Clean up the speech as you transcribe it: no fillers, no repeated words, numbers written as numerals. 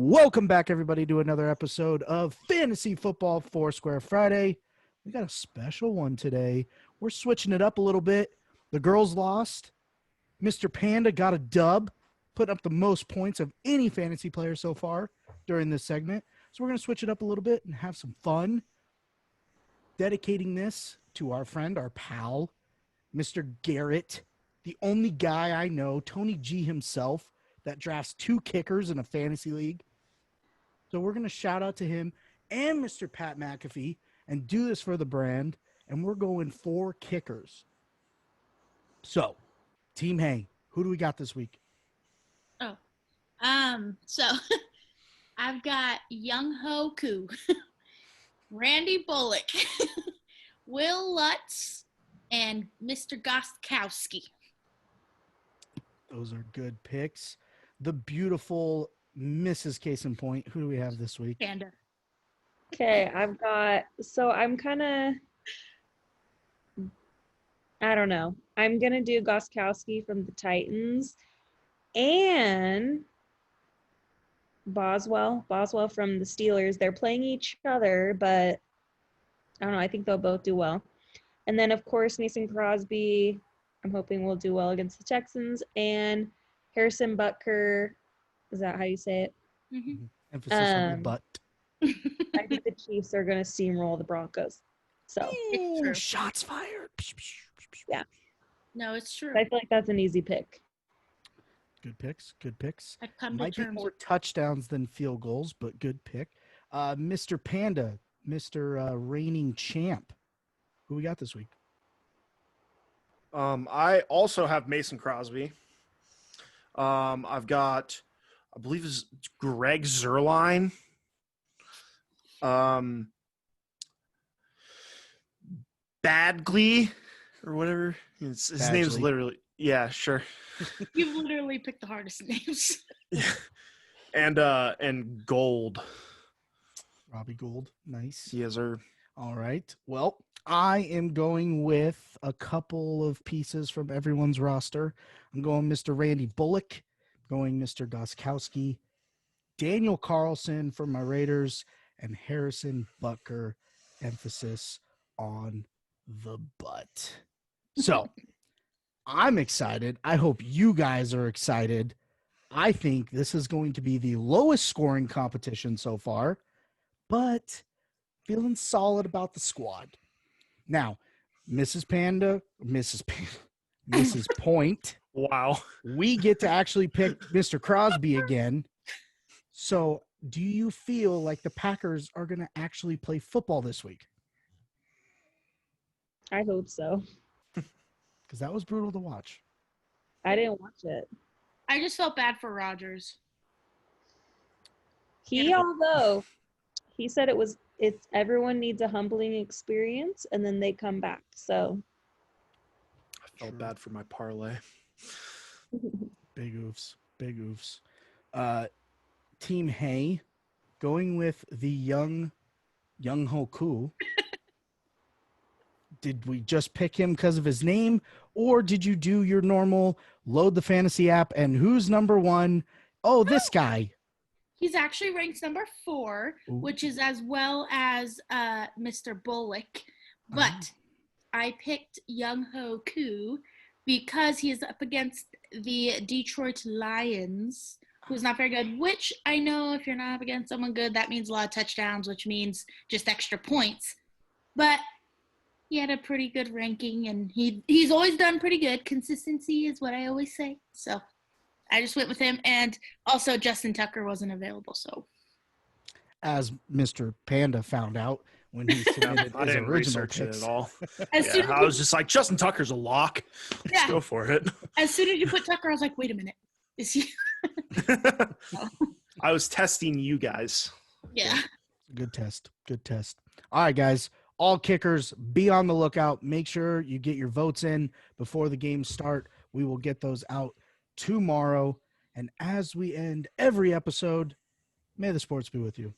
Welcome back, everybody, to another episode of Fantasy Football Foursquare Friday. We got a special one today. We're switching it up a little bit. The girls lost. Mr. Panda got a dub, putting up the most points of any fantasy player so far during this segment. So we're going to switch it up a little bit and have some fun. Dedicating this to our friend, our pal, Mr. Garrett, the only guy I know, Tony G himself, that drafts 2 kickers in a fantasy league. So we're going to shout out to him and Mr. Pat McAfee and do this for the brand. And we're going 4 kickers. So, Team Hay, who do we got this week? So I've got Young Ho Koo, Randy Bullock, Will Lutz, and Mr. Gostkowski. Those are good picks. The beautiful Mrs. CasonPoint. Who do we have this week? Panda. Okay, I'm going to do Gostkowski from the Titans and Boswell from the Steelers. They're playing each other, but I don't know. I think they'll both do well. And then, of course, Mason Crosby, I'm hoping will do well against the Texans. And Harrison Butker, is that how you say it? Mm-hmm. Emphasis on the butt. I think the Chiefs are going to steamroll the Broncos. So, Ooh, shots fired. Yeah. No, it's true. I feel like that's an easy pick. Good picks. Good picks. I've come to Might be terms more with touchdowns than field goals, but good pick. Mr. Panda, Mr. Reigning Champ. Who we got this week? I also have Mason Crosby. I've got, I believe it's Greg Zuerlein. Badgley or whatever. His name's literally, yeah, sure. You've literally picked the hardest names. And Gold. Robbie Gould. Nice. Yes, sir. All right. Well, I am going with a couple of pieces from everyone's roster. I'm going Mr. Randy Bullock, going Mr. Gostkowski, Daniel Carlson for my Raiders, and Harrison Butker, emphasis on the butt. So I'm excited. I hope you guys are excited. I think this is going to be the lowest scoring competition so far, but feeling solid about the squad. Now, Mrs. Point. Wow. We get to actually pick Mr. Crosby again. So do you feel like the Packers are going to actually play football this week? I hope so. Because that was brutal to watch. I didn't watch it. I just felt bad for Rodgers. Although he said it's everyone needs a humbling experience and then they come back. So I felt bad for my parlay. Big oofs. Team Hay, going with the young Hoku. Did we just pick him because of his name, or did you do your normal load the fantasy app and who's number 1? Oh, this guy. He's actually ranked number 4, Ooh. which is as well as Mr. Bullock. But I picked Young Ho Koo because he is up against the Detroit Lions, who's not very good, which I know if you're not up against someone good, that means a lot of touchdowns, which means just extra points. But he had a pretty good ranking, and he's always done pretty good. Consistency is what I always say. So I just went with him. And also Justin Tucker wasn't available. So as Mr. Panda found out when he submitted I his didn't original research picks. it at all. I was just like, Justin Tucker's a lock. Let's go for it. As soon as you put Tucker, I was like, wait a minute. Is he? I was testing you guys. Yeah. Good test. All right, guys. All kickers, be on the lookout. Make sure you get your votes in before the games start. We will get those out tomorrow. And as we end every episode, may the sports be with you.